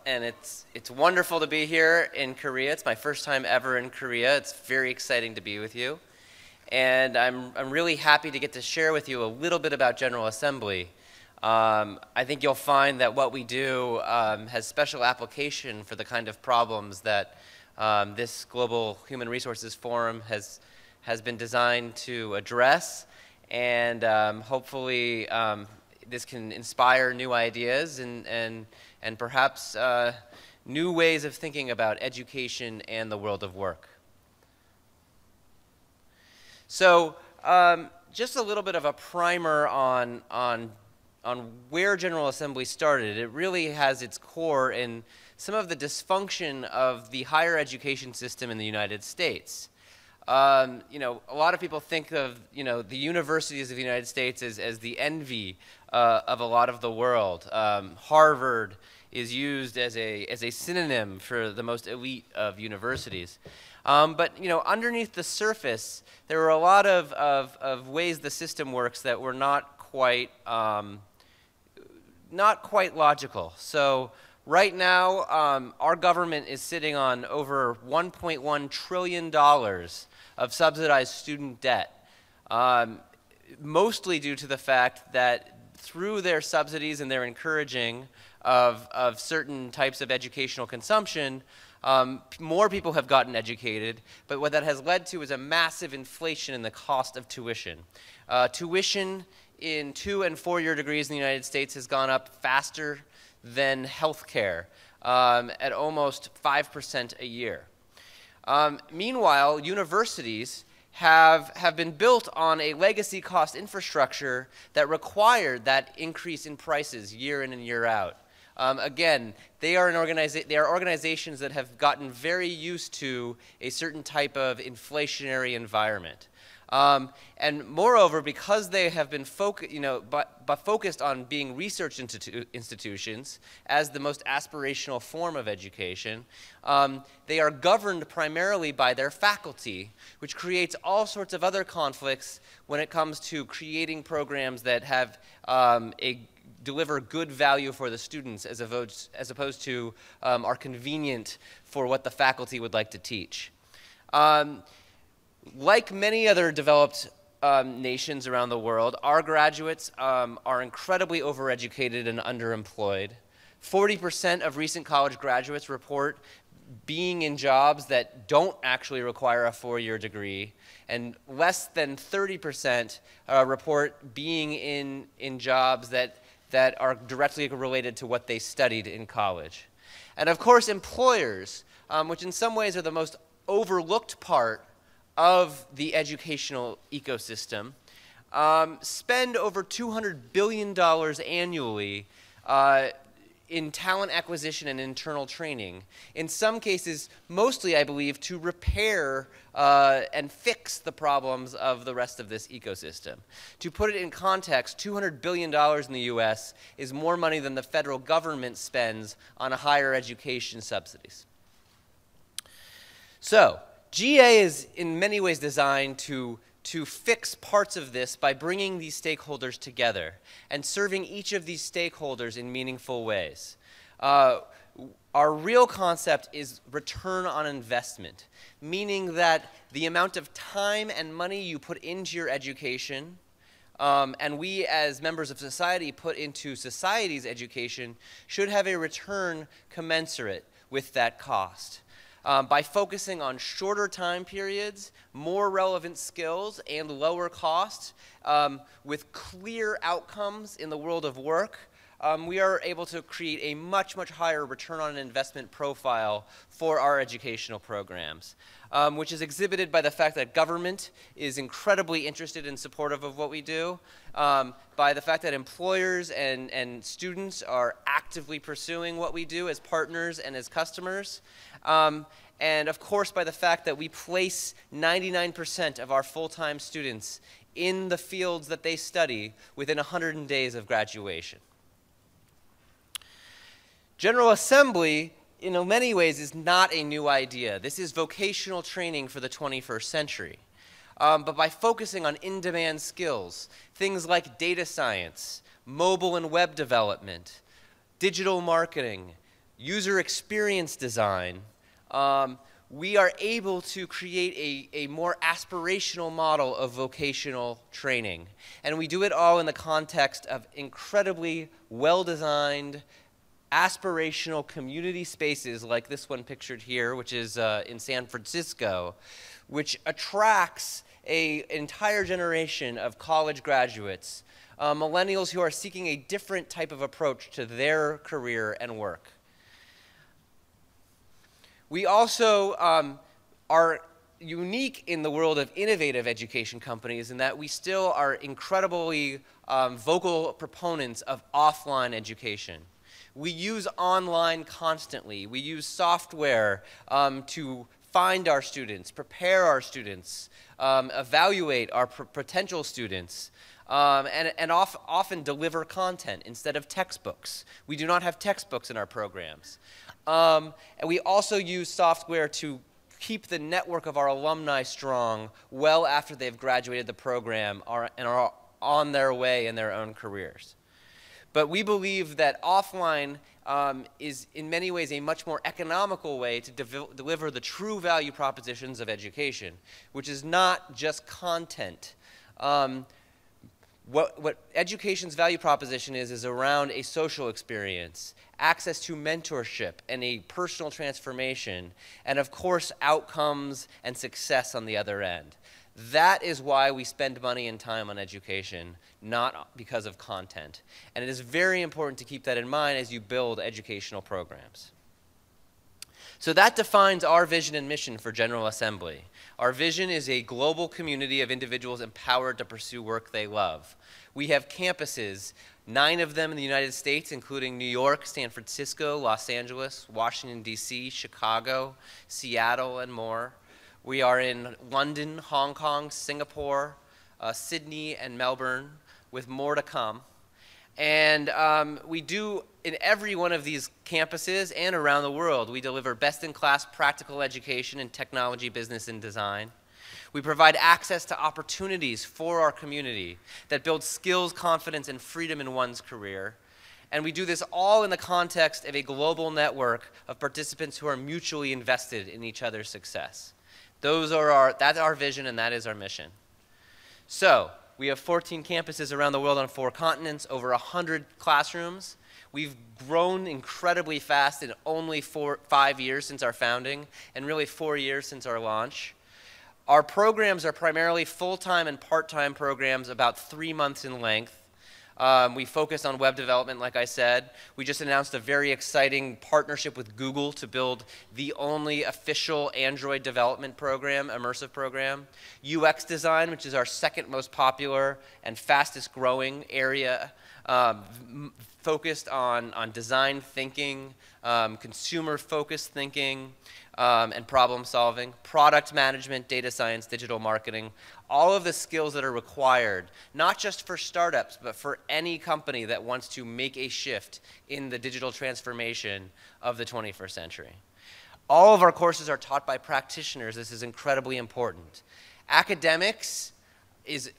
and it's wonderful to be here in Korea. It's my first time ever in Korea. It's very exciting to be with you. And I'm really happy to get to share with you a little bit about General Assembly. I think you'll find that what we do has special application for the kind of problems that this Global Human Resources Forum has been designed to address. And hopefully this can inspire new ideas and perhaps new ways of thinking about education and the world of work. So just a little bit of a primer on where General Assembly started. It really has its core in some of the dysfunction of the higher education system in the United States. You know, a lot of people think of, you know, the universities of the United States as the envy of a lot of the world. Harvard is used as a synonym for the most elite of universities. But, you know, underneath the surface, there are a lot of ways the system works that were not quite logical. So right now, our government is sitting on over $1.1 trillion of subsidized student debt, mostly due to the fact that through their subsidies and their encouraging of certain types of educational consumption, more people have gotten educated, but what that has led to is a massive inflation in the cost of tuition. Tuition in 2- and 4-year degrees in the United States has gone up faster than healthcare, at almost 5% a year. Meanwhile, universities have been built on a legacy cost infrastructure that required that increase in prices year in and year out. Again, they are organizations that have gotten very used to a certain type of inflationary environment. And moreover, because they have been focused on being research institutions as the most aspirational form of education, they are governed primarily by their faculty, which creates all sorts of other conflicts when it comes to creating programs that have deliver good value for the students as opposed to are convenient for what the faculty would like to teach. Like many other developed nations around the world, our graduates are incredibly overeducated and underemployed. 40% of recent college graduates report being in jobs that don't actually require a 4-year degree, and less than 30% report being in jobs that are directly related to what they studied in college. And of course, employers, which in some ways are the most overlooked part of the educational ecosystem, spend over $200 billion annually in talent acquisition and internal training. In some cases, mostly, I believe, to repair and fix the problems of the rest of this ecosystem. To put it in context, $200 billion in the US is more money than the federal government spends on higher education subsidies. So, GA is in many ways designed to fix parts of this by bringing these stakeholders together and serving each of these stakeholders in meaningful ways. Our real concept is return on investment, meaning that the amount of time and money you put into your education, and we as members of society put into society's education, should have a return commensurate with that cost. By focusing on shorter time periods, more relevant skills, and lower cost, with clear outcomes in the world of work, we are able to create a much, much higher return on investment profile for our educational programs, which is exhibited by the fact that government is incredibly interested and supportive of what we do, by the fact that employers and students are actively pursuing what we do as partners and as customers, and of course by the fact that we place 99% of our full-time students in the fields that they study within 100 days of graduation. General Assembly, in many ways, is not a new idea. This is vocational training for the 21st century. But by focusing on in-demand skills, things like data science, mobile and web development, digital marketing, user experience design, we are able to create a more aspirational model of vocational training. And we do it all in the context of incredibly well-designed, aspirational community spaces like this one pictured here, which is in San Francisco, which attracts an entire generation of college graduates, millennials who are seeking a different type of approach to their career and work. We also are unique in the world of innovative education companies in that we still are incredibly vocal proponents of offline education. We use online constantly. We use software to find our students, prepare our students, evaluate our potential students, and often deliver content instead of textbooks. We do not have textbooks in our programs. And we also use software to keep the network of our alumni strong well after they've graduated the program and are on their way in their own careers. But we believe that offline is in many ways a much more economical way to deliver the true value propositions of education, which is not just content. What education's value proposition is around a social experience, access to mentorship and a personal transformation, and of course outcomes and success on the other end. That is why we spend money and time on education, not because of content. And it is very important to keep that in mind as you build educational programs. So that defines our vision and mission for General Assembly. Our vision is a global community of individuals empowered to pursue work they love. We have campuses, 9 of them in the United States, including New York, San Francisco, Los Angeles, Washington, D.C., Chicago, Seattle, and more. We are in London, Hong Kong, Singapore, Sydney, and Melbourne, with more to come. And we do, in every one of these campuses and around the world, we deliver best-in-class practical education in technology, business, and design. We provide access to opportunities for our community that build skills, confidence, and freedom in one's career. And we do this all in the context of a global network of participants who are mutually invested in each other's success. That's our vision, and that is our mission. So, we have 14 campuses around the world on 4 continents, over 100 classrooms. We've grown incredibly fast in only 5 years since our founding, and really 4 years since our launch. Our programs are primarily full-time and part-time programs, about 3 months in length. We focus on web development, like I said. We just announced a very exciting partnership with Google to build the only official Android development program, immersive program. UX design, which is our second most popular and fastest growing area, focused on design thinking, consumer-focused thinking, and problem solving, product management, data science, digital marketing, all of the skills that are required, not just for startups, but for any company that wants to make a shift in the digital transformation of the 21st century. All of our courses are taught by practitioners. This is incredibly important. Academics is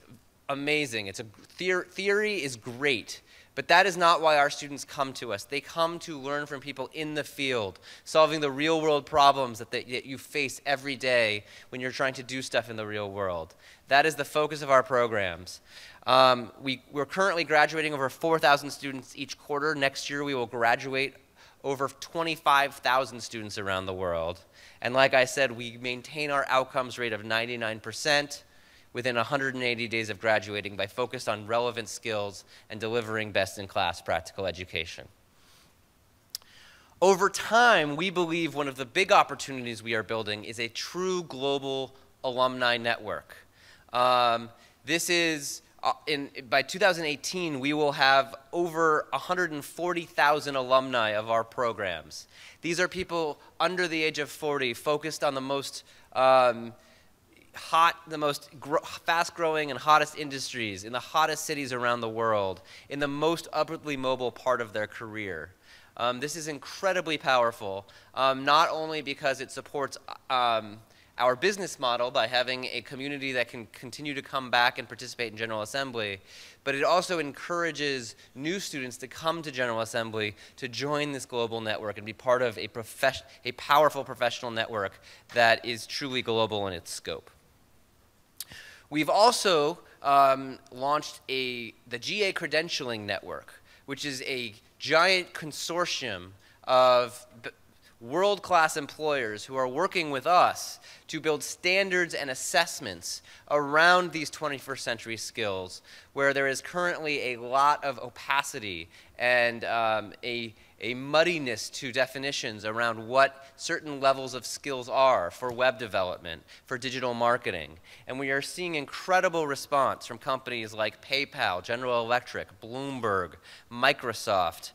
amazing. Theory is great. But that is not why our students come to us. They come to learn from people in the field, solving the real-world problems that you face every day when you're trying to do stuff in the real world. That is the focus of our programs. We're currently graduating over 4,000 students each quarter. Next year, we will graduate over 25,000 students around the world. And like I said, we maintain our outcomes rate of 99%. Within 180 days of graduating by focused on relevant skills and delivering best-in-class practical education. Over time, we believe one of the big opportunities we are building is a true global alumni network. By 2018, we will have over 140,000 alumni of our programs. These are people under the age of 40 focused on the most fast-growing and hottest industries in the hottest cities around the world, in the most upwardly mobile part of their career. This is incredibly powerful, not only because it supports our business model by having a community that can continue to come back and participate in General Assembly, but it also encourages new students to come to General Assembly to join this global network and be part of a powerful professional network that is truly global in its scope. We've also launched the GA Credentialing Network, which is a giant consortium of world-class employers who are working with us to build standards and assessments around these 21st century skills, where there is currently a lot of opacity and a muddiness to definitions around what certain levels of skills are for web development, for digital marketing. And we are seeing incredible response from companies like PayPal, General Electric, Bloomberg, Microsoft,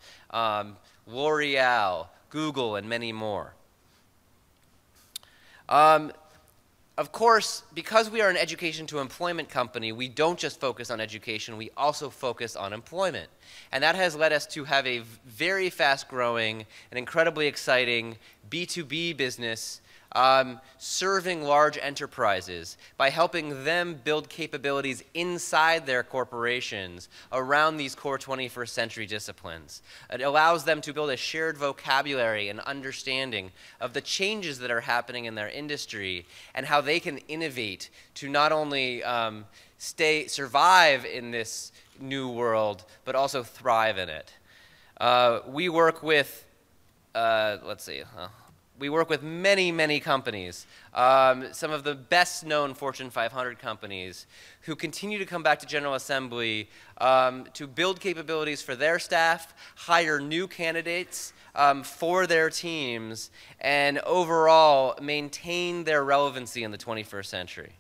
L'Oreal, Google, and many more. Of course, because we are an education to employment company, we don't just focus on education, we also focus on employment. And that has led us to have a very fast-growing and incredibly exciting B2B business serving large enterprises by helping them build capabilities inside their corporations around these core 21st century disciplines. It allows them to build a shared vocabulary and understanding of the changes that are happening in their industry and how they can innovate to not only survive in this new world, but also thrive in it. We work with, we work with many, many companies, some of the best-known Fortune 500 companies who continue to come back to General Assembly to build capabilities for their staff, hire new candidates for their teams, and overall maintain their relevancy in the 21st century.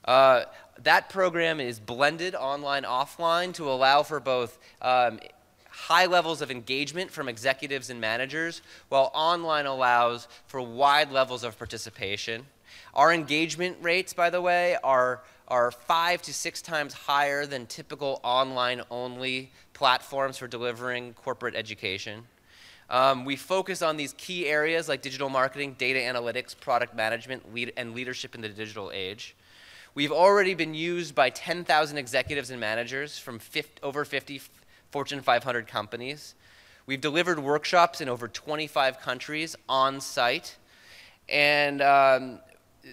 That program is blended online, offline to allow for both high levels of engagement from executives and managers, while online allows for wide levels of participation. Our engagement rates, by the way, are 5 to 6 times higher than typical online-only platforms for delivering corporate education. We focus on these key areas like digital marketing, data analytics, product management, and leadership in the digital age. We've already been used by 10,000 executives and managers from over 50 Fortune 500 companies. We've delivered workshops in over 25 countries on site. And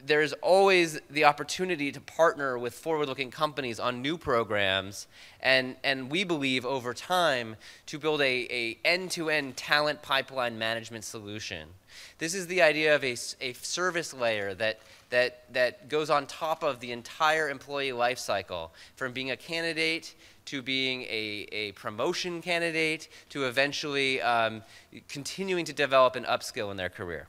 there's always the opportunity to partner with forward-looking companies on new programs. And we believe over time to build a end-to-end talent pipeline management solution. This is the idea of a service layer that goes on top of the entire employee life cycle, from being a candidate to being a promotion candidate to eventually continuing to develop and upskill in their career.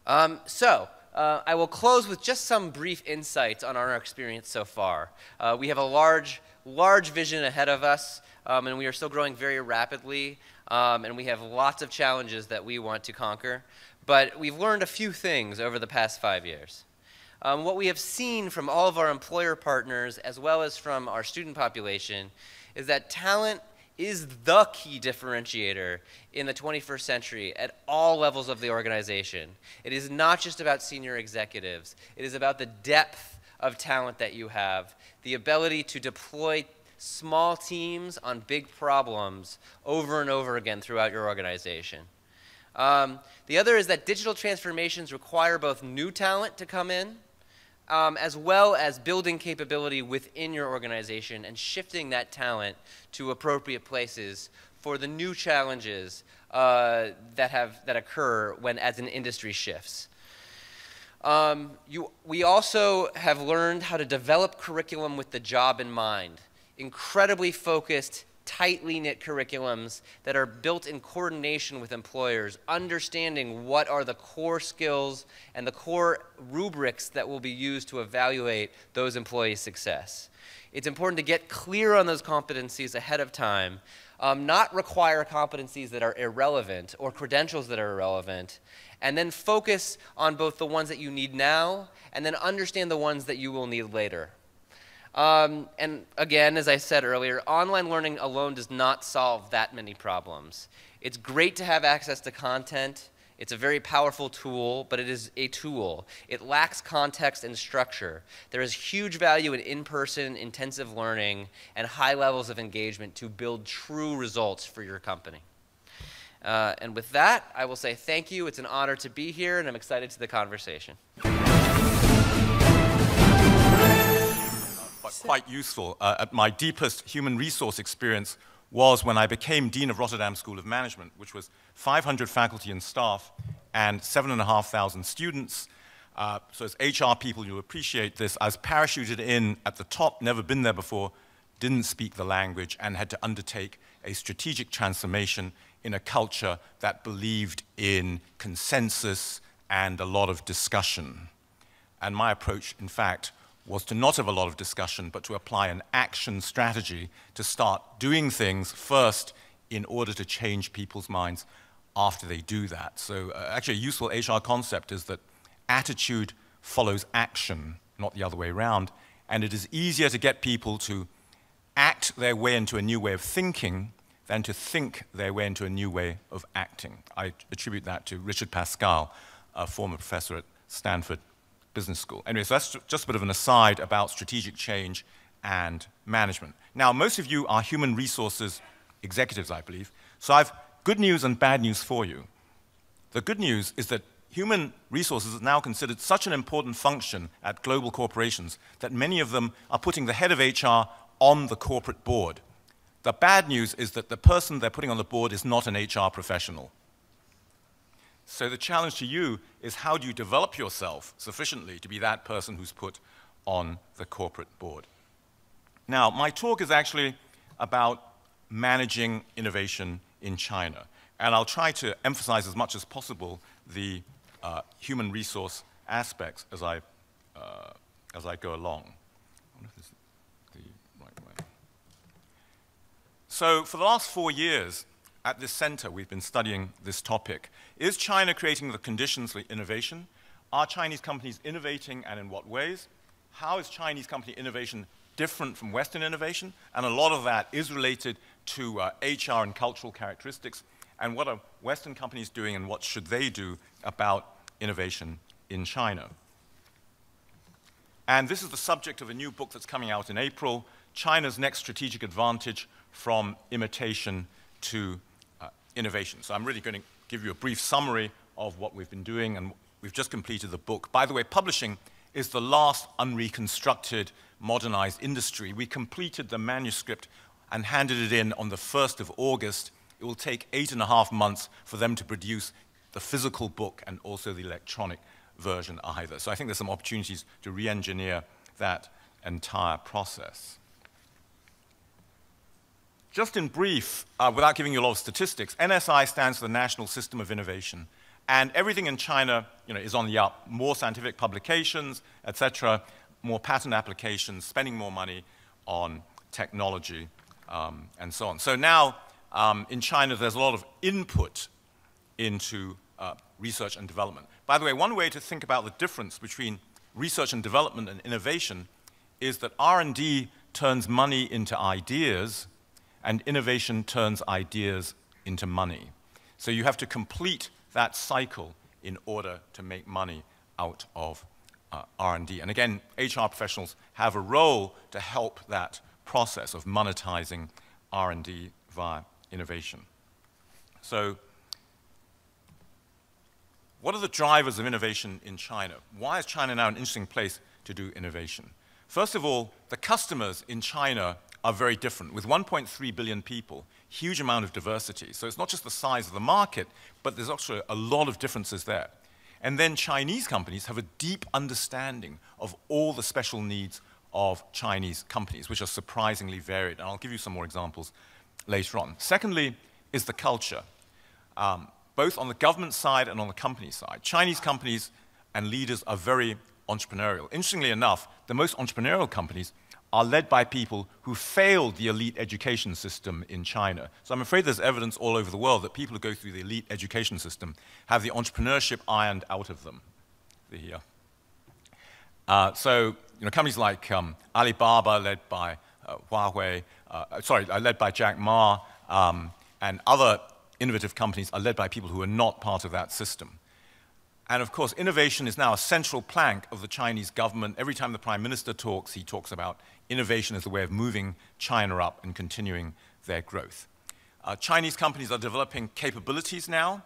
I will close with just some brief insights on our experience so far. We have a large vision ahead of us, and we are still growing very rapidly, and we have lots of challenges that we want to conquer. But we've learned a few things over the past 5 years. What we have seen from all of our employer partners, as well as from our student population, is that talent is the key differentiator in the 21st century at all levels of the organization. It is not just about senior executives. It is about the depth of talent that you have, the ability to deploy small teams on big problems over and over again throughout your organization. The other is that digital transformations require both new talent to come in, as well as building capability within your organization and shifting that talent to appropriate places for the new challenges that occur as an industry shifts. We also have learned how to develop curriculum with the job in mind. Incredibly focused, tightly knit curriculums that are built in coordination with employers, understanding what are the core skills and the core rubrics that will be used to evaluate those employees' success. It's important to get clear on those competencies ahead of time, not require competencies that are irrelevant or credentials that are irrelevant, and then focus on both the ones that you need now and then understand the ones that you will need later. And again, as I said earlier, online learning alone does not solve that many problems. It's great to have access to content. It's a very powerful tool, but it is a tool. It lacks context and structure. There is huge value in in-person intensive learning and high levels of engagement to build true results for your company. And with that, I will say thank you. It's an honor to be here, and I'm excited to the conversation. But quite useful. At my deepest human resource experience was when I became Dean of Rotterdam School of Management, which was 500 faculty and staff and 7,500 students. So as HR people, you'll appreciate this. I was parachuted in at the top, never been there before, didn't speak the language, and had to undertake a strategic transformation in a culture that believed in consensus and a lot of discussion. And my approach, in fact, was to not have a lot of discussion, but to apply an action strategy to start doing things first in order to change people's minds after they do that. So actually a useful HR concept is that attitude follows action, not the other way around. And it is easier to get people to act their way into a new way of thinking than to think their way into a new way of acting. I attribute that to Richard Pascal, a former professor at Stanford Business School. Anyway, so that's just a bit of an aside about strategic change and management. Now, most of you are human resources executives, I believe, so I've good news and bad news for you. The good news is that human resources is now considered such an important function at global corporations that many of them are putting the head of HR on the corporate board. The bad news is that the person they're putting on the board is not an HR professional. So the challenge to you is how do you develop yourself sufficiently to be that person who's put on the corporate board. Now, my talk is actually about managing innovation in China. And I'll try to emphasize as much as possible the human resource aspects as I go along. I wonder if this is the right way. So for the last 4 years, at this center, we've been studying this topic. Is China creating the conditions for innovation? Are Chinese companies innovating, and in what ways? How is Chinese company innovation different from Western innovation? And a lot of that is related to HR and cultural characteristics. And what are Western companies doing, and what should they do about innovation in China? And this is the subject of a new book that's coming out in April, China's Next Strategic Advantage from Imitation to Innovation. So I'm really going to give you a brief summary of what we've been doing, and we've just completed the book. By the way, publishing is the last unreconstructed, modernized industry. We completed the manuscript and handed it in on the 1st of August. It will take 8.5 months for them to produce the physical book and also the electronic version either. So I think there's some opportunities to re-engineer that entire process. Just in brief, without giving you a lot of statistics, NSI stands for the National System of Innovation. And everything in China, is on the up. More scientific publications, etc., more patent applications, spending more money on technology, and so on. So now, in China, there's a lot of input into research and development. By the way, one way to think about the difference between research and development and innovation is that R&D turns money into ideas, and innovation turns ideas into money. So you have to complete that cycle in order to make money out of R&D. And again, HR professionals have a role to help that process of monetizing R&D via innovation. So what are the drivers of innovation in China? Why is China now an interesting place to do innovation? First of all, the customers in China are very different. With 1.3 billion people, huge amount of diversity. So it's not just the size of the market, but there's actually a lot of differences there. And then Chinese companies have a deep understanding of all the special needs of Chinese companies, which are surprisingly varied. And I'll give you some more examples later on. Secondly is the culture, both on the government side and on the company side. Chinese companies and leaders are very entrepreneurial. Interestingly enough, the most entrepreneurial companies are led by people who failed the elite education system in China. So I'm afraid there's evidence all over the world that people who go through the elite education system have the entrepreneurship ironed out of them. So companies like Alibaba, led by led by Jack Ma, and other innovative companies are led by people who are not part of that system. And of course, innovation is now a central plank of the Chinese government. Every time the Prime Minister talks, he talks about innovation as a way of moving China up and continuing their growth. Chinese companies are developing capabilities now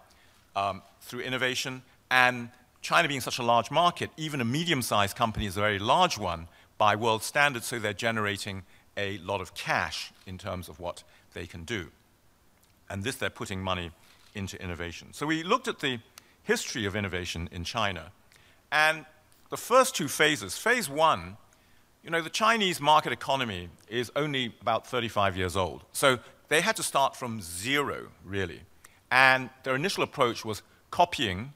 through innovation, and China being such a large market, even a medium-sized company is a very large one by world standards, so they're generating a lot of cash in terms of what they can do. And this, they're putting money into innovation. So we looked at the history of innovation in China, and the first two phases, phase one, you know, the Chinese market economy is only about 35 years old. So they had to start from zero, really. And their initial approach was copying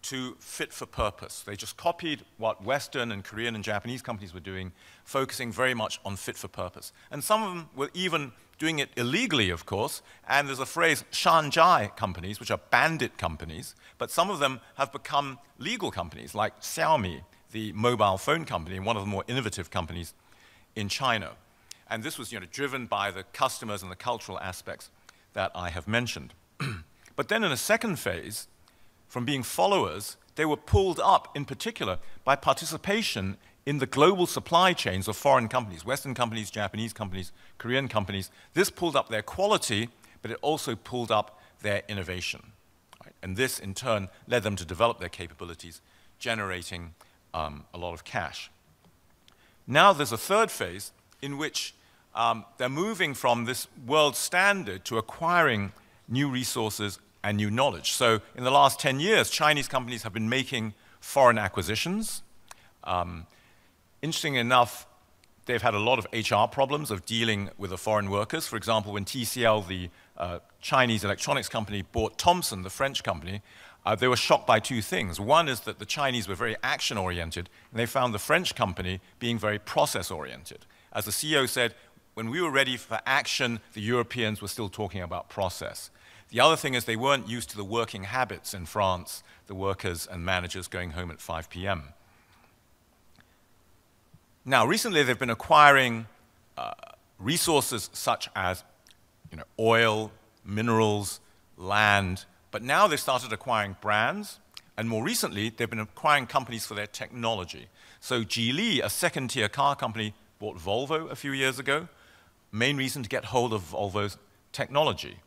to fit for purpose. They just copied what Western and Korean and Japanese companies were doing, focusing very much on fit for purpose. And some of them were even doing it illegally, of course, and there's a phrase, shanzhai companies, which are bandit companies, but some of them have become legal companies, like Xiaomi, the mobile phone company, and one of the more innovative companies in China. And this was, you know, driven by the customers and the cultural aspects that I have mentioned. But then in a second phase, from being followers, they were pulled up, in particular, by participation in the global supply chains of foreign companies, Western companies, Japanese companies, Korean companies. This pulled up their quality, but it also pulled up their innovation. Right? And this, in turn, led them to develop their capabilities, generating a lot of cash. Now there's a third phase in which they're moving from this world standard to acquiring new resources and new knowledge. So in the last 10 years, Chinese companies have been making foreign acquisitions. Interestingly enough, they've had a lot of HR problems of dealing with the foreign workers. For example, when TCL, the Chinese electronics company, bought Thomson, the French company, they were shocked by two things. One is that the Chinese were very action-oriented, and they found the French company being very process-oriented. As the CEO said, when we were ready for action, the Europeans were still talking about process. The other thing is they weren't used to the working habits in France, the workers and managers going home at 5 p.m. Now, recently they've been acquiring resources such as, you know, oil, minerals, land, but now they've started acquiring brands, and more recently they've been acquiring companies for their technology. So Geely, a second-tier car company, bought Volvo a few years ago. Main reason to get hold of Volvo's technology.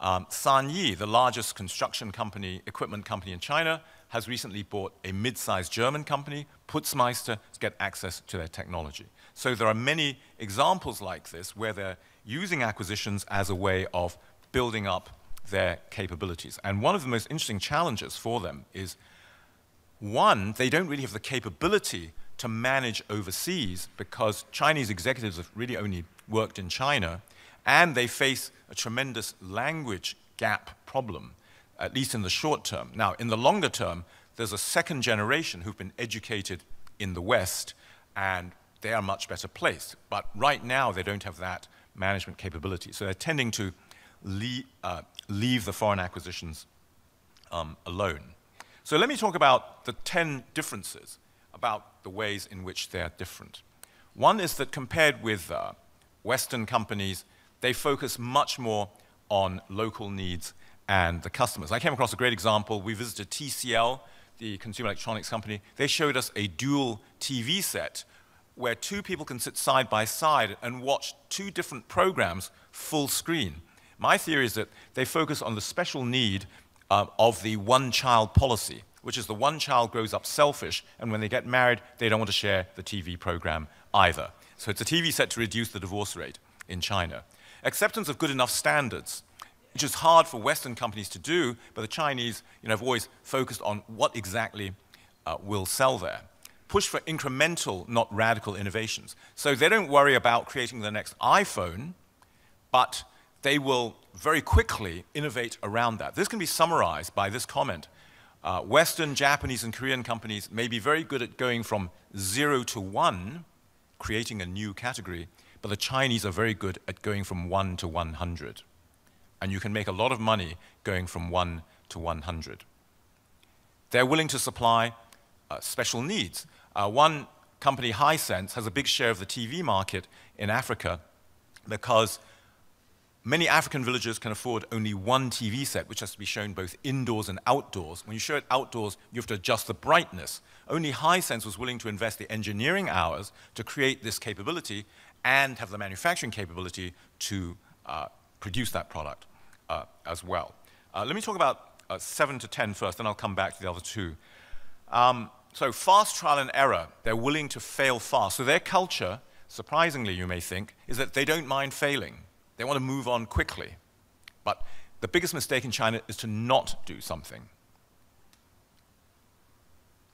Sanyi, the largest construction company, equipment company in China, has recently bought a mid-sized German company, Putzmeister, to get access to their technology. So there are many examples like this where they're using acquisitions as a way of building up their capabilities. And one of the most interesting challenges for them is, one, they don't really have the capability to manage overseas because Chinese executives have really only worked in China, and they face a tremendous language gap problem, at least in the short term. Now, in the longer term, there's a second generation who've been educated in the West, and they are much better placed. But right now, they don't have that management capability. So they're tending to leave the foreign acquisitions alone. So let me talk about the 10 differences about the ways in which they're different. One is that compared with Western companies, they focus much more on local needs and the customers. I came across a great example. We visited TCL, the consumer electronics company. They showed us a dual TV set where two people can sit side by side and watch two different programs full screen. My theory is that they focus on the special need of the one-child policy, which is the one child grows up selfish, and when they get married, they don't want to share the TV program either. So it's a TV set to reduce the divorce rate in China. Acceptance of good enough standards, which is hard for Western companies to do, but the Chinese, you know, have always focused on what exactly will sell there. Push for incremental, not radical innovations. So they don't worry about creating the next iPhone, but they will very quickly innovate around that. This can be summarized by this comment. Western, Japanese, and Korean companies may be very good at going from 0 to 1, creating a new category, but the Chinese are very good at going from 1 to 100. And you can make a lot of money going from 1 to 100. They're willing to supply special needs. One company, Hisense, has a big share of the TV market in Africa because Many African villages can afford only one TV set, which has to be shown both indoors and outdoors. When you show it outdoors, you have to adjust the brightness. Only Hisense was willing to invest the engineering hours to create this capability and have the manufacturing capability to produce that product as well. Let me talk about 7 to 10 first, then I'll come back to the other two. So fast trial and error, they're willing to fail fast. So their culture, surprisingly you may think, is that they don't mind failing. They want to move on quickly. But the biggest mistake in China is to not do something.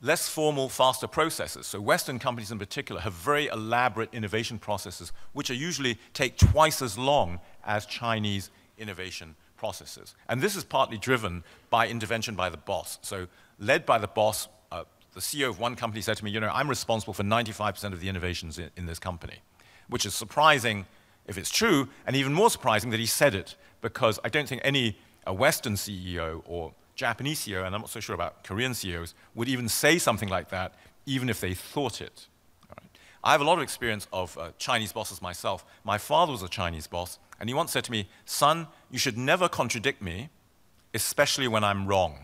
Less formal, faster processes. So Western companies in particular have very elaborate innovation processes, which usually take twice as long as Chinese innovation processes. And this is partly driven by intervention by the boss. So led by the boss, the CEO of one company said to me, you know, I'm responsible for 95% of the innovations in this company, which is surprising if it's true, and even more surprising that he said it, because I don't think any Western CEO or Japanese CEO, and I'm not so sure about Korean CEOs, would even say something like that, even if they thought it. All right. I have a lot of experience of Chinese bosses myself. My father was a Chinese boss, and he once said to me, son, you should never contradict me, especially when I'm wrong.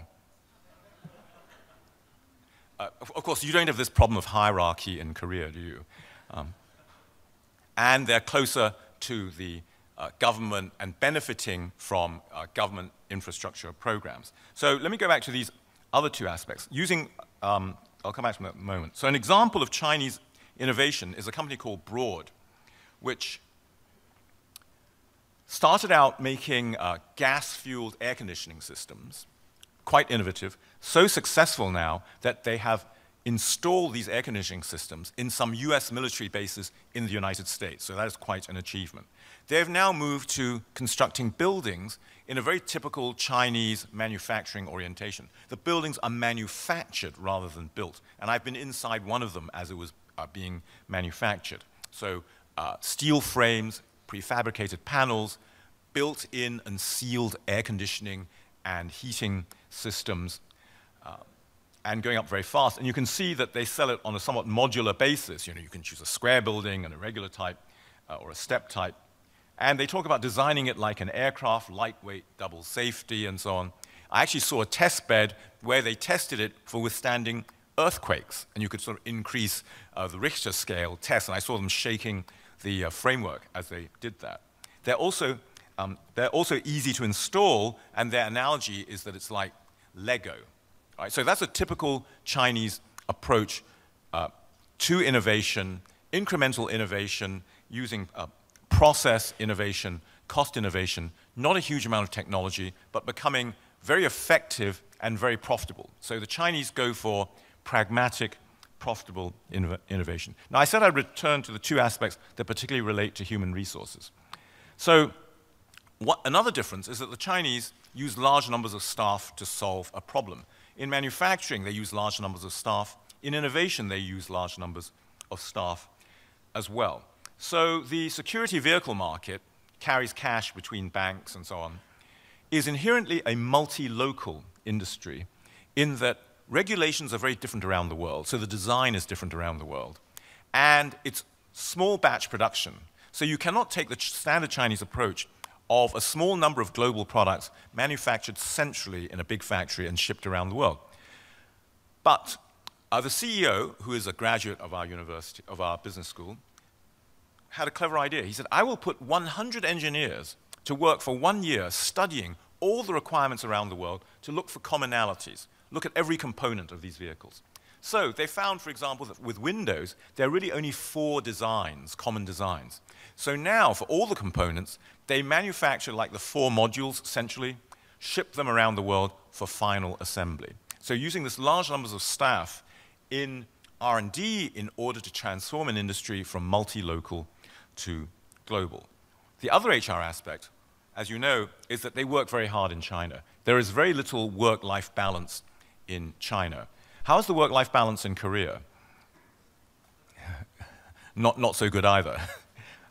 Of course, you don't have this problem of hierarchy in Korea, do you? And they're closer to the government and benefiting from government infrastructure programs. So let me go back to these other two aspects. I'll come back to them in a moment. So an example of Chinese innovation is a company called Broad, which started out making gas-fueled air conditioning systems, quite innovative, so successful now that they have installed these air conditioning systems in some US military bases in the United States. So that is quite an achievement. They have now moved to constructing buildings in a very typical Chinese manufacturing orientation. The buildings are manufactured rather than built. And I've been inside one of them as it was being manufactured. So steel frames, prefabricated panels, built-in and sealed air conditioning and heating systems, and going up very fast. And you can see that they sell it on a somewhat modular basis. You know, you can choose a square building and a regular type or a step type. And they talk about designing it like an aircraft, lightweight, double safety, and so on. I actually saw a test bed where they tested it for withstanding earthquakes. And you could sort of increase the Richter scale test. And I saw them shaking the framework as they did that. They're also easy to install, and their analogy is that it's like Lego. Right, so that's a typical Chinese approach to innovation, incremental innovation, using process innovation, cost innovation, not a huge amount of technology, but becoming very effective and very profitable. So the Chinese go for pragmatic, profitable innovation. Now, I said I'd return to the two aspects that particularly relate to human resources. So another difference is that the Chinese use large numbers of staff to solve a problem. In manufacturing, they use large numbers of staff. In innovation, they use large numbers of staff as well. So the security vehicle market carries cash between banks and so on, is inherently a multi-local industry in that regulations are very different around the world, so the design is different around the world. And it's small batch production. So you cannot take the standard Chinese approach of a small number of global products manufactured centrally in a big factory and shipped around the world. But the CEO, who is a graduate of our university, of our business school, had a clever idea. He said, I will put 100 engineers to work for 1 year studying all the requirements around the world to look for commonalities, look at every component of these vehicles. So they found, for example, that with Windows, there are really only 4 designs, common designs. So now, for all the components, they manufacture like the 4 modules centrally, ship them around the world for final assembly. So using this large numbers of staff in R&D in order to transform an industry from multi-local to global. The other HR aspect, as you know, is that they work very hard in China. There is very little work-life balance in China. How is the work-life balance in Korea? Not so good either.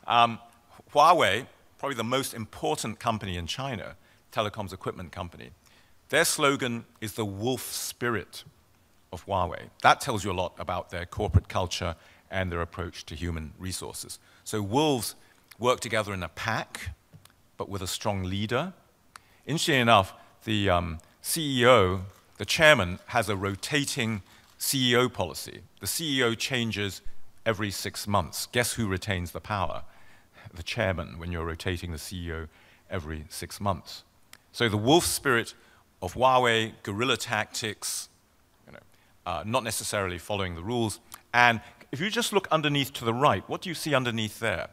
Huawei, probably the most important company in China, telecoms equipment company, their slogan is the wolf spirit of Huawei. That tells you a lot about their corporate culture and their approach to human resources. So wolves work together in a pack, but with a strong leader. Interestingly enough, the CEO, the chairman, has a rotating CEO policy. The CEO changes every 6 months. Guess who retains the power? The chairman, when you're rotating the CEO every 6 months. So the wolf spirit of Huawei, guerrilla tactics, not necessarily following the rules. And if you just look underneath to the right, what do you see underneath there?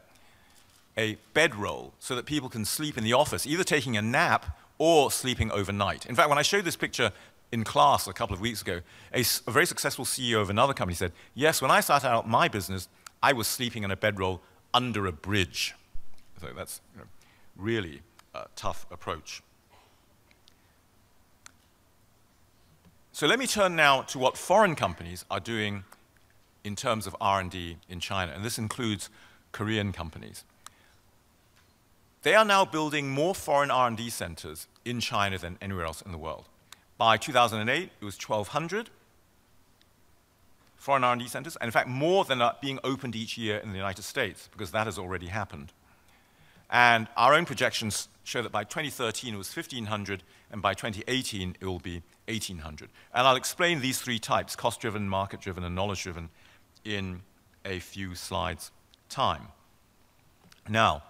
A bedroll so that people can sleep in the office, either taking a nap or sleeping overnight. In fact, when I showed this picture in class a couple of weeks ago, a very successful CEO of another company said, yes, when I started out my business, I was sleeping in a bedroll under a bridge. So that's really a tough approach. So let me turn now to what foreign companies are doing in terms of R&D in China, and this includes Korean companies. They are now building more foreign R&D centers in China than anywhere else in the world. By 2008, it was 1,200 foreign R&D centers, and in fact, more than are being opened each year in the United States, because that has already happened. And our own projections show that by 2013, it was 1,500, and by 2018, it will be 1,800. And I'll explain these three types, cost-driven, market-driven, and knowledge-driven, in a few slides' time. Now,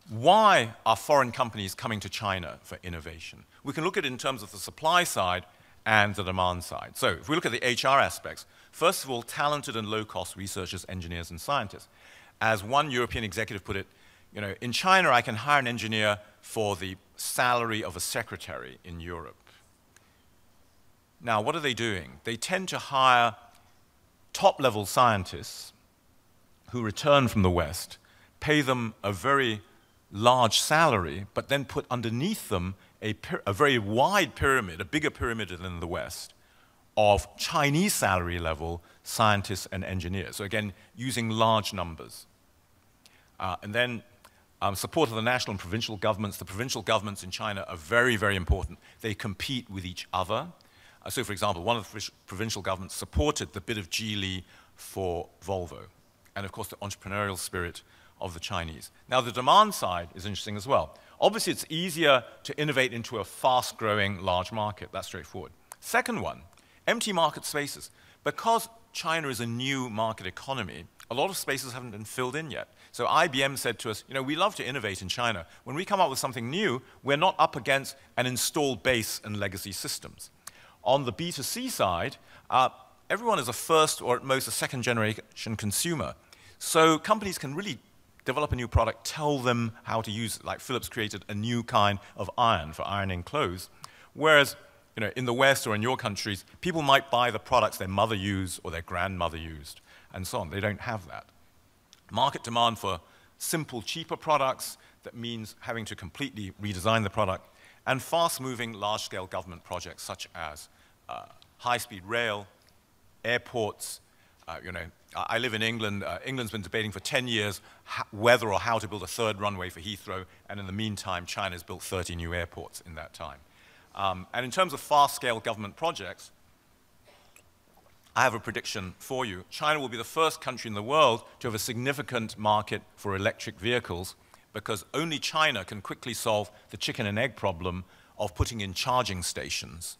why are foreign companies coming to China for innovation? We can look at it in terms of the supply side and the demand side. So if we look at the HR aspects, first of all, talented and low-cost researchers, engineers, and scientists. As one European executive put it, in China, I can hire an engineer for the salary of a secretary in Europe. Now, what are they doing? They tend to hire top-level scientists who return from the West, pay them a very large salary, but then put underneath them a very wide pyramid, a bigger pyramid than the West, of Chinese salary level scientists and engineers. So again, using large numbers. And then support of the national and provincial governments. The provincial governments in China are very, very important. They compete with each other. So for example, one of the provincial governments supported the bid of Geely for Volvo. And of course, the entrepreneurial spirit of the Chinese. Now, the demand side is interesting as well. Obviously, it's easier to innovate into a fast-growing large market. That's straightforward. Second one, empty market spaces. Because China is a new market economy, a lot of spaces haven't been filled in yet. So IBM said to us, we love to innovate in China. When we come up with something new, we're not up against an installed base and legacy systems. On the B2C side, everyone is a first or at most a second generation consumer. So companies can really develop a new product, tell them how to use it. Like Philips created a new kind of iron for ironing clothes. Whereas in the West or in your countries, people might buy the products their mother used or their grandmother used, and so on. They don't have that. Market demand for simple, cheaper products, that means having to completely redesign the product, and fast-moving, large-scale government projects such as high-speed rail, airports. I live in England. England's been debating for 10 years whether or how to build a third runway for Heathrow, and in the meantime, China's built 30 new airports in that time. And in terms of fast-scale government projects, I have a prediction for you. China will be the first country in the world to have a significant market for electric vehicles, because only China can quickly solve the chicken and egg problem of putting in charging stations.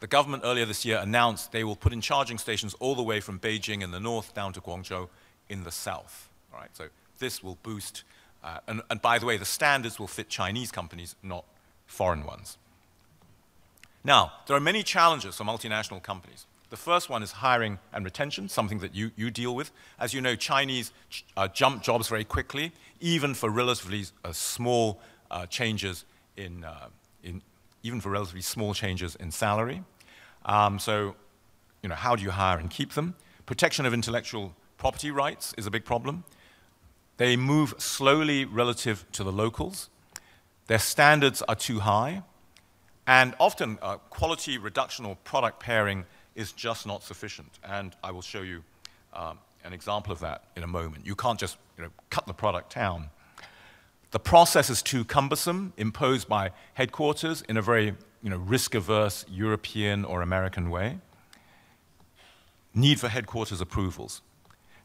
The government earlier this year announced they will put in charging stations all the way from Beijing in the north down to Guangzhou in the south. All right, so this will boost, and by the way, the standards will fit Chinese companies, not foreign ones. Now, there are many challenges for multinational companies. The first one is hiring and retention, something that you deal with. As you know, Chinese jump jobs very quickly, even for relatively small changes in salary. So, how do you hire and keep them? Protection of intellectual property rights is a big problem. They move slowly relative to the locals. Their standards are too high. And often, quality reduction or product pairing is just not sufficient. And I will show you an example of that in a moment. You can't just cut the product down. The process is too cumbersome, imposed by headquarters in a very risk-averse European or American way. Need for headquarters approvals.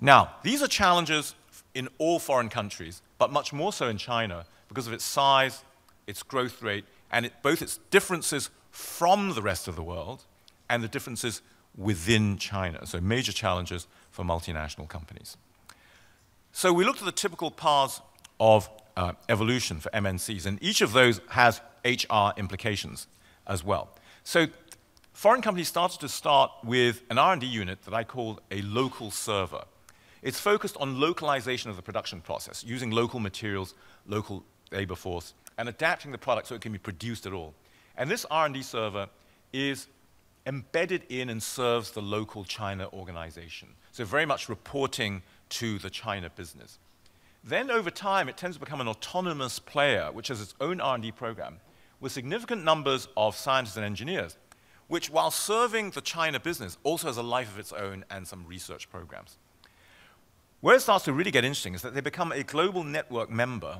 Now, these are challenges in all foreign countries, but much more so in China, because of its size, its growth rate, and both its differences from the rest of the world and the differences within China. So major challenges for multinational companies. So we looked at the typical paths of evolution for MNCs, and each of those has HR implications as well. So foreign companies started with an R&D unit that I called a local server. It's focused on localization of the production process, using local materials, local labor force, and adapting the product so it can be produced at all. And this R&D server is embedded in and serves the local China organization. So very much reporting to the China business. Then over time, it tends to become an autonomous player, which has its own R&D program, with significant numbers of scientists and engineers, which, while serving the China business, also has a life of its own and some research programs. Where it starts to really get interesting is that they become a global network member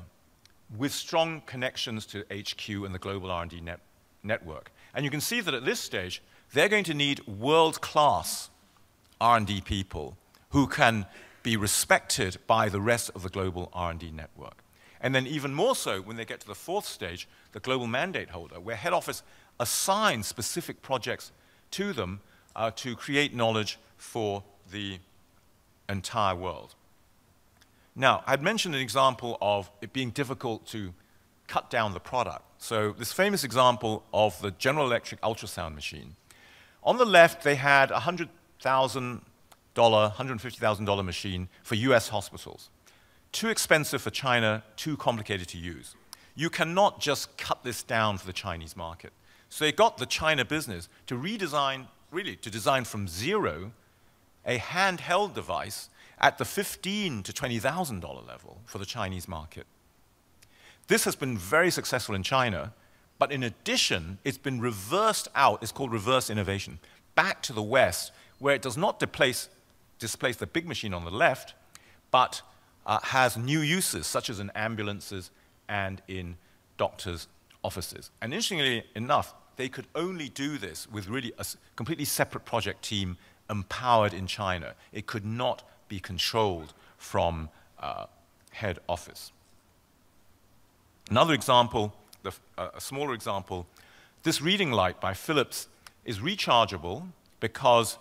with strong connections to HQ and the global R&D network. And you can see that at this stage, they're going to need world-class R&D people who can be respected by the rest of the global R&D network. And then even more so when they get to the fourth stage, the global mandate holder, where head office assigns specific projects to them to create knowledge for the entire world. Now, I'd mentioned an example of it being difficult to cut down the product. So this famous example of the General Electric ultrasound machine. On the left, they had a $100,000, $150,000 machine for US hospitals. Too expensive for China, too complicated to use. You cannot just cut this down for the Chinese market. So they got the China business to redesign, really to design from zero, a handheld device at the $15,000 to $20,000 level for the Chinese market. This has been very successful in China, but in addition, it's been reversed out, it's called reverse innovation, back to the West, where it does not displace the big machine on the left, but has new uses, such as in ambulances and in doctors' offices. And interestingly enough, they could only do this with really a completely separate project team empowered in China. It could not be controlled from head office. Another example, a smaller example, this reading light by Philips is rechargeable because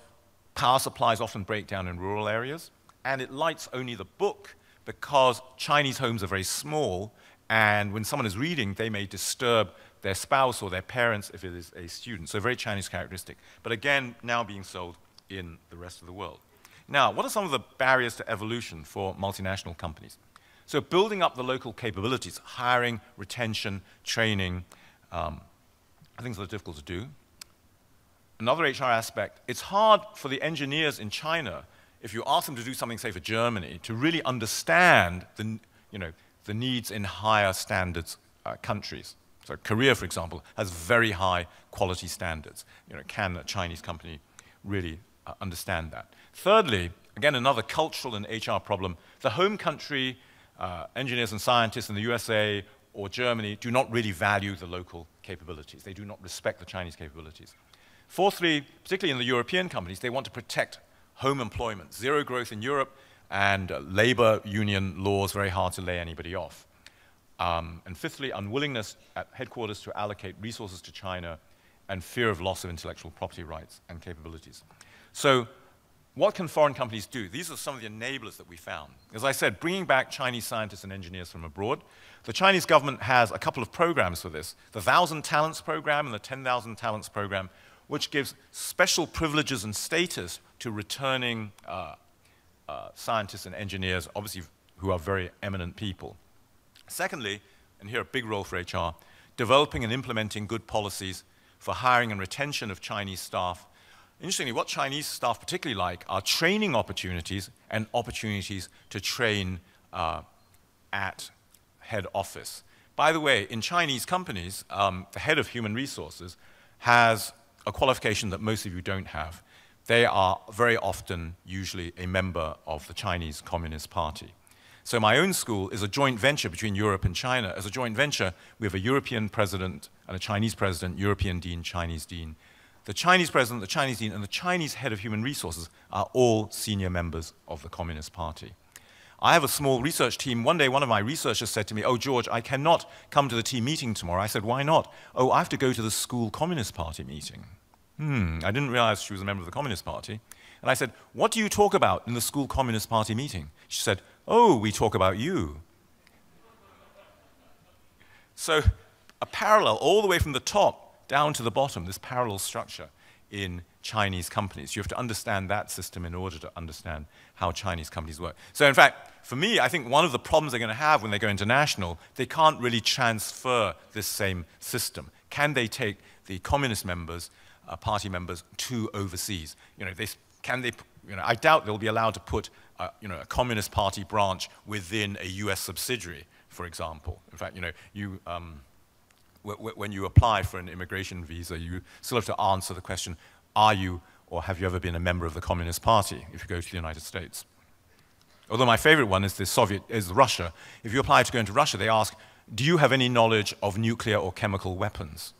power supplies often break down in rural areas, and it lights only the book because Chinese homes are very small, and when someone is reading, they may disturb their spouse or their parents if it is a student. So a very Chinese characteristic. But again, now being sold in the rest of the world. Now, what are some of the barriers to evolution for multinational companies? So building up the local capabilities, hiring, retention, training, things that are difficult to do. Another HR aspect, it's hard for the engineers in China, if you ask them to do something, say, for Germany, to really understand the needs in higher standards countries. So Korea, for example, has very high quality standards. Can a Chinese company really understand that? Thirdly, again, another cultural and HR problem, the home country engineers and scientists in the USA or Germany do not really value the local capabilities. They do not respect the Chinese capabilities. Fourthly, particularly in the European companies, they want to protect home employment. Zero growth in Europe, and labor union laws very hard to lay anybody off. And fifthly, unwillingness at headquarters to allocate resources to China and fear of loss of intellectual property rights and capabilities. So what can foreign companies do? These are some of the enablers that we found. As I said, bringing back Chinese scientists and engineers from abroad. The Chinese government has a couple of programs for this. The 1,000 Talents program and the 10,000 Talents program, which gives special privileges and status to returning scientists and engineers, obviously who are very eminent people. Secondly, and here a big role for HR, developing and implementing good policies for hiring and retention of Chinese staff. Interestingly, what Chinese staff particularly like are training opportunities and opportunities to train at head office. By the way, in Chinese companies, the head of human resources has a qualification that most of you don't have. They are very often usually a member of the Chinese Communist Party. So my own school is a joint venture between Europe and China. As a joint venture, we have a European president and a Chinese president, European dean, Chinese dean. The Chinese president, the Chinese dean, and the Chinese head of human resources are all senior members of the Communist Party. I have a small research team. One day, one of my researchers said to me, "Oh, George, I cannot come to the team meeting tomorrow." I said, "Why not?" "Oh, I have to go to the school Communist Party meeting." I didn't realize she was a member of the Communist Party. And I said, "What do you talk about in the school Communist Party meeting?" She said, "Oh, we talk about you." So a parallel all the way from the top down to the bottom, this parallel structure in Chinese companies. You have to understand that system in order to understand how Chinese companies work. So in fact, for me, I think one of the problems they're going to have when they go international, they can't really transfer this same system. Can they take the communist members, party members, to overseas? I doubt they'll be allowed to put a Communist Party branch within a US subsidiary, for example. In fact, when you apply for an immigration visa, you still have to answer the question, are you or have you ever been a member of the Communist Party if you go to the United States? Although my favorite one is Russia. If you apply to go into Russia, they ask, do you have any knowledge of nuclear or chemical weapons?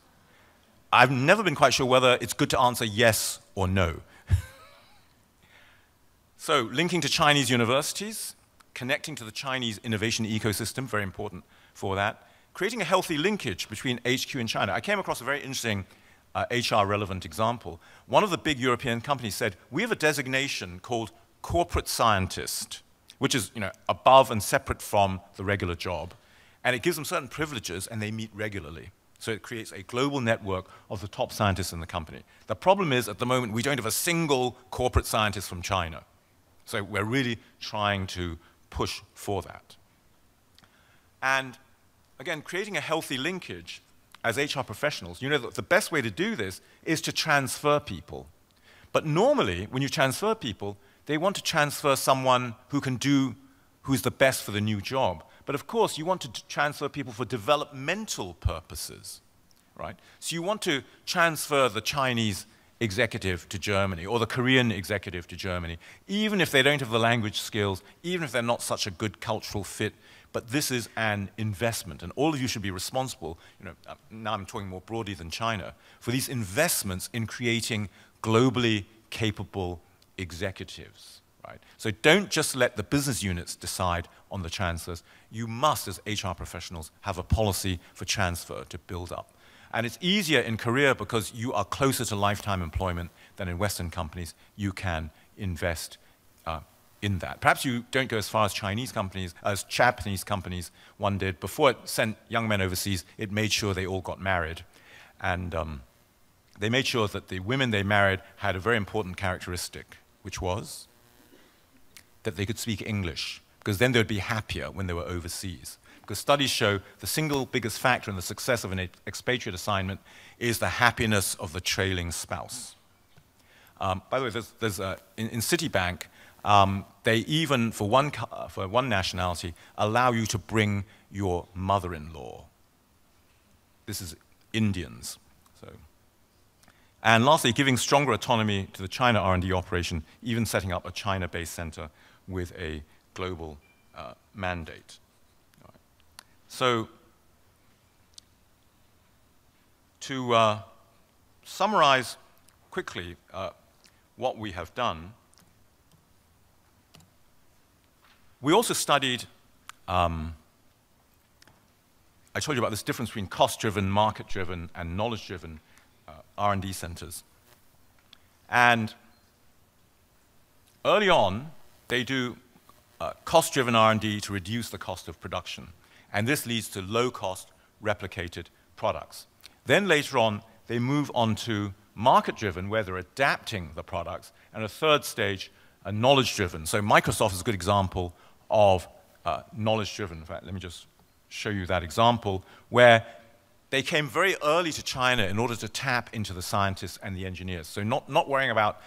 I've never been quite sure whether it's good to answer yes or no. So, linking to Chinese universities, connecting to the Chinese innovation ecosystem, very important for that. Creating a healthy linkage between HQ and China. I came across a very interesting HR-relevant example. One of the big European companies said, we have a designation called corporate scientist, which is above and separate from the regular job. And it gives them certain privileges, and they meet regularly. So it creates a global network of the top scientists in the company. The problem is, at the moment, we don't have a single corporate scientist from China. So we're really trying to push for that. And again, creating a healthy linkage as HR professionals, the best way to do this is to transfer people. But normally, when you transfer people, they want to transfer someone who's the best for the new job. But of course, you want to transfer people for developmental purposes, right? So you want to transfer the Chinese executive to Germany or the Korean executive to Germany, even if they don't have the language skills, even if they're not such a good cultural fit. But this is an investment, and all of you should be responsible, now I'm talking more broadly than China, for these investments in creating globally capable executives, right? So don't just let the business units decide on the transfers. You must, as HR professionals, have a policy for transfer to build up. And it's easier in Korea because you are closer to lifetime employment than in Western companies. You can invest in that. Perhaps you don't go as far as Chinese companies, as Japanese companies one did. Before it sent young men overseas, it made sure they all got married. And they made sure that the women they married had a very important characteristic, which was that they could speak English, because then they would be happier when they were overseas. Because studies show the single biggest factor in the success of an expatriate assignment is the happiness of the trailing spouse. By the way, in Citibank, they even, for one nationality, allow you to bring your mother-in-law. This is Indians. And lastly, giving stronger autonomy to the China R&D operation, even setting up a China-based center with a global mandate. All right. So, to summarize quickly what we have done, we also studied, I told you about this difference between cost-driven, market-driven, and knowledge-driven R&D centers. And early on, they do cost-driven R&D to reduce the cost of production. And this leads to low-cost, replicated products. Then later on, they move on to market-driven, where they're adapting the products. And a third stage, knowledge-driven. So Microsoft is a good example of knowledge-driven. In fact, let me just show you that example, where they came very early to China in order to tap into the scientists and the engineers. So not worrying about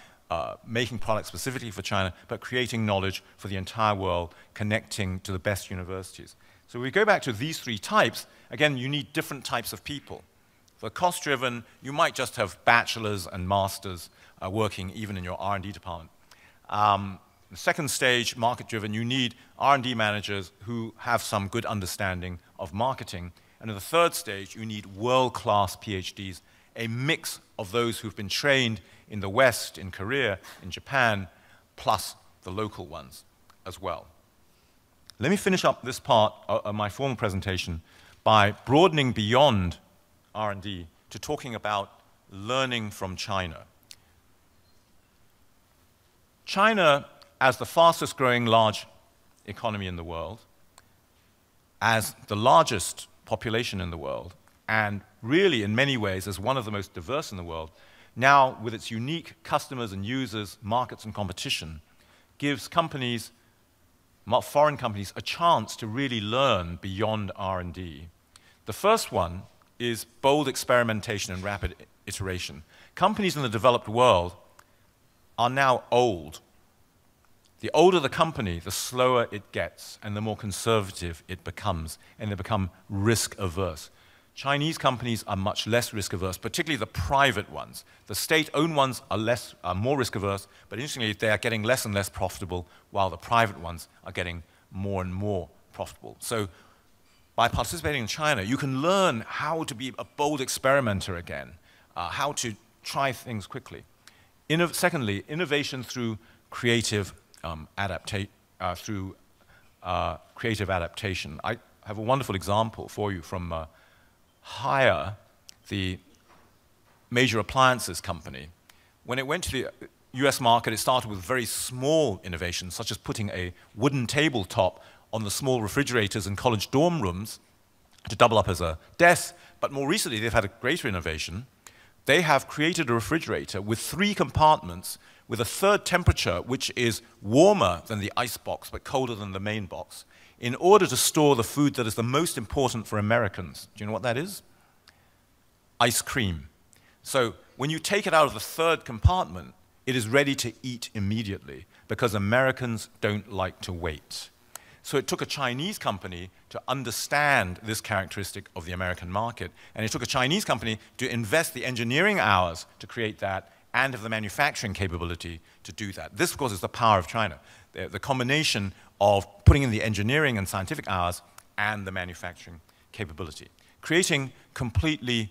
making products specifically for China, but creating knowledge for the entire world, connecting to the best universities. So we go back to these three types. Again, you need different types of people. For cost-driven, you might just have bachelors and masters working even in your R&D department. The second stage, market-driven, you need R&D managers who have some good understanding of marketing. And in the third stage, you need world-class PhDs, a mix of those who've been trained in the West, in Korea, in Japan, plus the local ones as well. Let me finish up this part of my formal presentation by broadening beyond R&D to talking about learning from China. China, as the fastest growing large economy in the world, as the largest population in the world, and really in many ways as one of the most diverse in the world, now with its unique customers and users, markets and competition, gives companies, foreign companies, a chance to really learn beyond R&D. The first one is bold experimentation and rapid iteration. Companies in the developed world are now old. The older the company, the slower it gets, and the more conservative it becomes, and they become risk-averse. Chinese companies are much less risk-averse, particularly the private ones. The state-owned ones are more risk-averse, but interestingly, they are getting less and less profitable, while the private ones are getting more and more profitable. So by participating in China, you can learn how to be a bold experimenter again, how to try things quickly. Secondly, innovation through creative adaptation. I have a wonderful example for you from Haier, the major appliances company. When it went to the US market, it started with very small innovations, such as putting a wooden tabletop on the small refrigerators in college dorm rooms to double up as a desk. But more recently, they've had a greater innovation. They have created a refrigerator with 3 compartments with a third temperature, which is warmer than the ice box but colder than the main box, in order to store the food that is the most important for Americans. Do you know what that is? Ice cream. So when you take it out of the third compartment, it is ready to eat immediately, because Americans don't like to wait. So it took a Chinese company to understand this characteristic of the American market, and it took a Chinese company to invest the engineering hours to create that and have the manufacturing capability to do that. This, of course, is the power of China. The combination of putting in the engineering and scientific hours and the manufacturing capability. Creating completely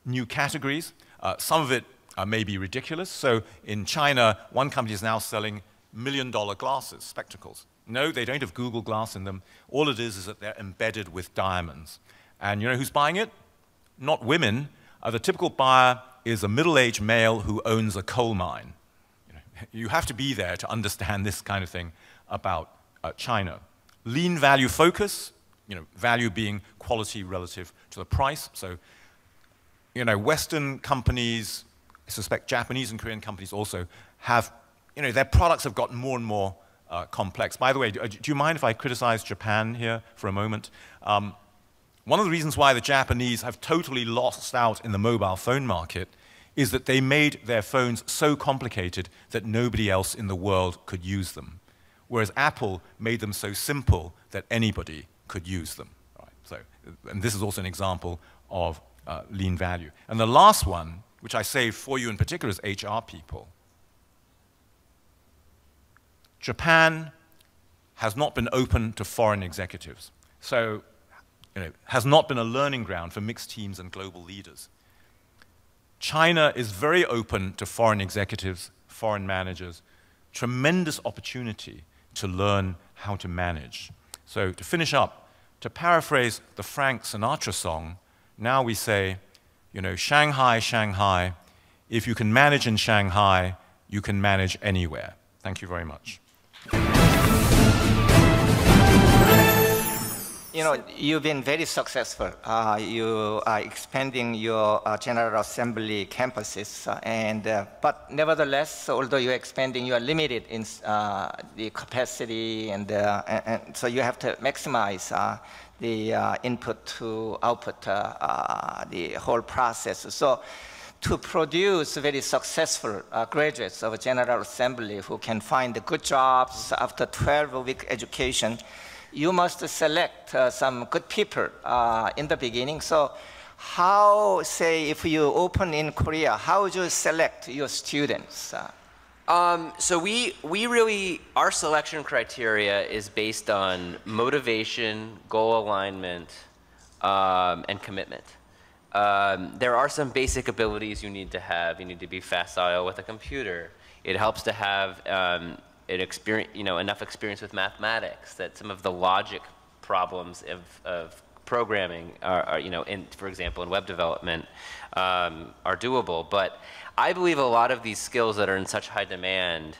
new categories. Some of it may be ridiculous. So in China, one company is now selling $1-million glasses, spectacles. No, they don't have Google Glass in them. All it is that they're embedded with diamonds. And you know who's buying it? Not women. The typical buyer is a middle-aged male who owns a coal mine. You have to be there to understand this kind of thing about China. Lean value focus, value being quality relative to the price. So, Western companies, I suspect Japanese and Korean companies also have, their products have gotten more and more complex. By the way, do you mind if I criticize Japan here for a moment? One of the reasons why the Japanese have totally lost out in the mobile phone market is that they made their phones so complicated that nobody else in the world could use them, whereas Apple made them so simple that anybody could use them. Right? So, and this is also an example of lean value. And the last one, which I saved for you in particular, is HR people. Japan has not been open to foreign executives, so has not been a learning ground for mixed teams and global leaders. China is very open to foreign executives, foreign managers, tremendous opportunity to learn how to manage. So to finish up, to paraphrase the Frank Sinatra song, now we say, Shanghai, Shanghai, if you can manage in Shanghai, you can manage anywhere. Thank you very much. You've been very successful. You are expanding your General Assembly campuses, but nevertheless, although you're expanding, you are limited in the capacity, and so you have to maximize the input to output, the whole process. So to produce very successful graduates of General Assembly who can find good jobs after 12-week education, you must select some good people in the beginning. So how, say, if you open in Korea, how would you select your students? So we really, our selection criteria is based on motivation, goal alignment, and commitment. There are some basic abilities you need to have. You need to be facile with a computer. It helps to have enough experience with mathematics, that some of the logic problems of programming are for example, in web development, are doable. But I believe a lot of these skills that are in such high demand,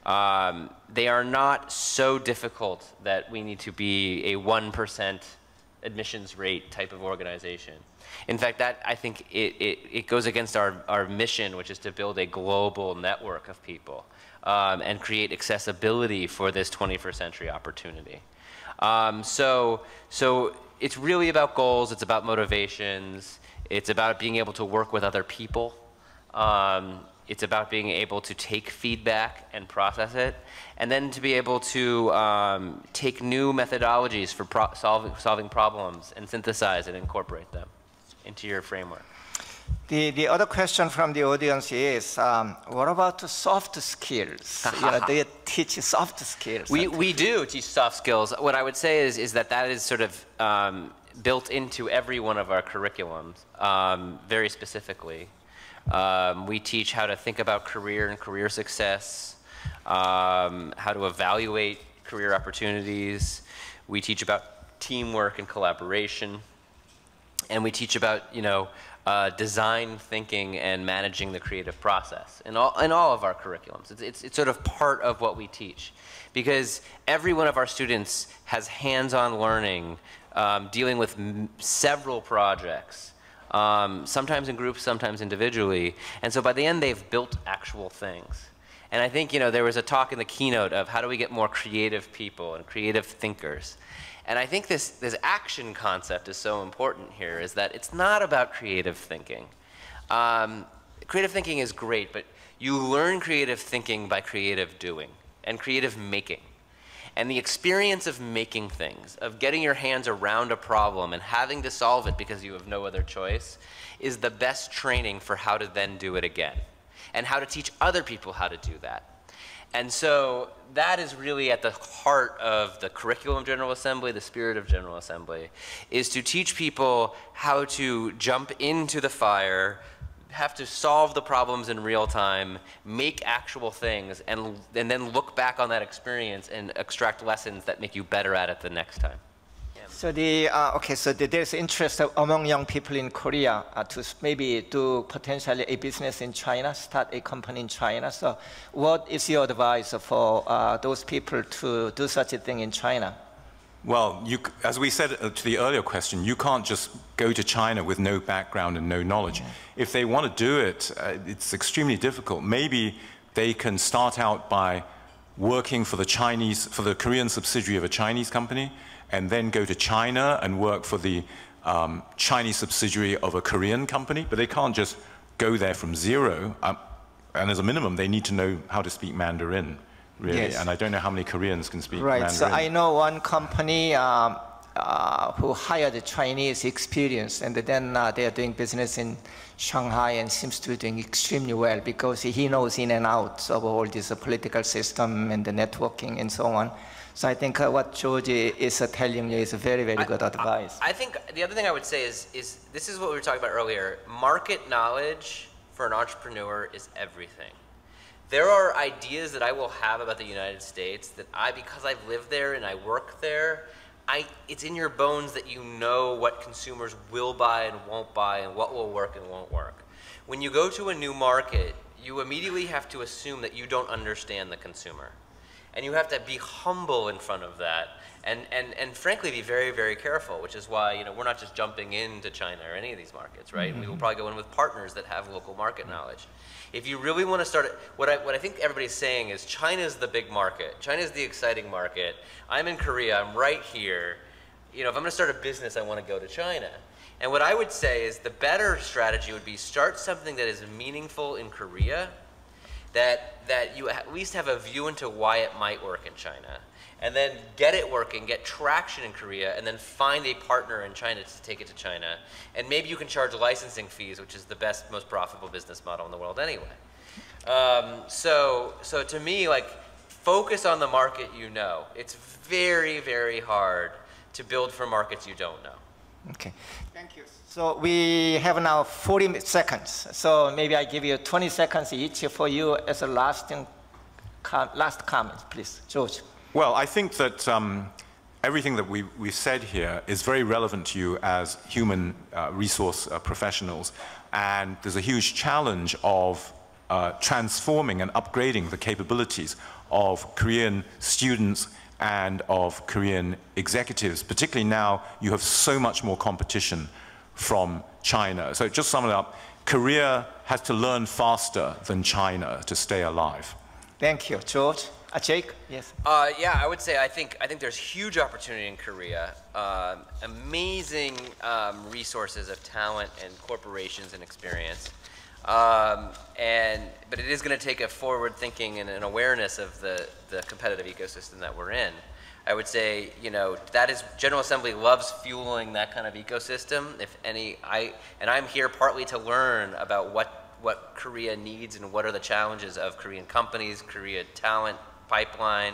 they are not so difficult that we need to be a 1% admissions rate type of organization. In fact, that I think it goes against our mission, which is to build a global network of people and create accessibility for this 21st century opportunity. So it's really about goals, it's about motivations, it's about being able to work with other people. It's about being able to take feedback and process it, and then to be able to take new methodologies for solving problems and synthesize and incorporate them into your framework. The other question from the audience is, what about the soft skills? Do you teach soft skills? We do teach soft skills. What I would say is that is sort of built into every one of our curriculums, very specifically. We teach how to think about career and career success, how to evaluate career opportunities. We teach about teamwork and collaboration. And we teach about, design thinking and managing the creative process in all of our curriculums. It's sort of part of what we teach. Because every one of our students has hands-on learning, dealing with several projects. Sometimes in groups, sometimes individually. And so by the end, they've built actual things. And I think, there was a talk in the keynote of how do we get more creative people and creative thinkers. And I think this action concept is so important here, is that it's not about creative thinking. Creative thinking is great, but you learn creative thinking by creative doing and creative making. And the experience of making things, of getting your hands around a problem and having to solve it because you have no other choice, is the best training for how to then do it again, and how to teach other people how to do that. And so that is really at the heart of the curriculum of General Assembly, the spirit of General Assembly, is to teach people how to jump into the fire, have to solve the problems in real time, make actual things, and then look back on that experience and extract lessons that make you better at it the next time. So there's interest among young people in Korea to maybe do potentially a business in China, start a company in China. So what is your advice for those people to do such a thing in China? Well, as we said to the earlier question, you can't just go to China with no background and no knowledge. If they want to do it, it's extremely difficult. Maybe they can start out by working for the Korean subsidiary of a Chinese company, and then go to China and work for the Chinese subsidiary of a Korean company. But they can't just go there from zero. And as a minimum, they need to know how to speak Mandarin, really. Yes. And I don't know how many Koreans can speak Mandarin. So I know one company who hired Chinese experience, and then they are doing business in Shanghai and seems to be doing extremely well because he knows in and out of all this political system and the networking and so on. So I think what George is telling you is very, very good advice. I think the other thing I would say is this is what we were talking about earlier. Market knowledge for an entrepreneur is everything. There are ideas that I will have about the United States that because I've lived there and I work there, it's in your bones that you know what consumers will buy and won't buy and what will work and won't work. When you go to a new market, you immediately have to assume that you don't understand the consumer. And you have to be humble in front of that and frankly be very, very careful, which is why we're not just jumping into China or any of these markets, right? We will probably go in with partners that have local market knowledge. If you really want to start, what I think everybody's saying is China's the big market. China's the exciting market. I'm in Korea, I'm right here. If I'm going to start a business, I want to go to China. And what I would say is the better strategy would be start something that is meaningful in Korea, that you at least have a view into why it might work in China, and then get it working, get traction in Korea, and then find a partner in China to take it to China. And maybe you can charge licensing fees, which is the best, most profitable business model in the world anyway. So to me, focus on the market you know. It's very, very hard to build for markets you don't know. Okay, thank you. So we have now 40 seconds. So maybe I give you 20 seconds each for you as a lasting last comments, please. George. Well, I think that everything that we've said here is very relevant to you as human resource professionals. And there's a huge challenge of transforming and upgrading the capabilities of Korean students and of Korean executives. Particularly now, you have so much more competition from China. So just sum it up, Korea has to learn faster than China to stay alive. Thank you. George? Jake? Yes. Yeah, I would say I think there's huge opportunity in Korea. Amazing resources of talent and corporations and experience. But it is going to take a forward thinking and an awareness of the competitive ecosystem that we're in. I would say, that is, General Assembly loves fueling that kind of ecosystem. And I'm here partly to learn about what Korea needs and what are the challenges of Korean companies, Korea talent pipeline,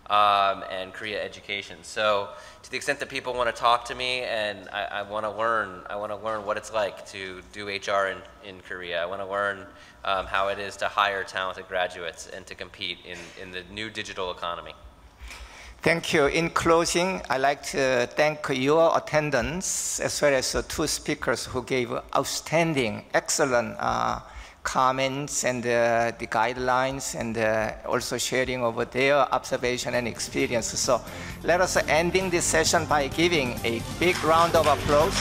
and Korea education. So to the extent that people want to talk to me and I want to learn what it's like to do HR in Korea. I want to learn how it is to hire talented graduates and to compete in the new digital economy. Thank you. In closing, I'd like to thank your attendance as well as the two speakers who gave outstanding, excellent comments and the guidelines and also sharing over their observation and experience. So let us ending this session by giving a big round of applause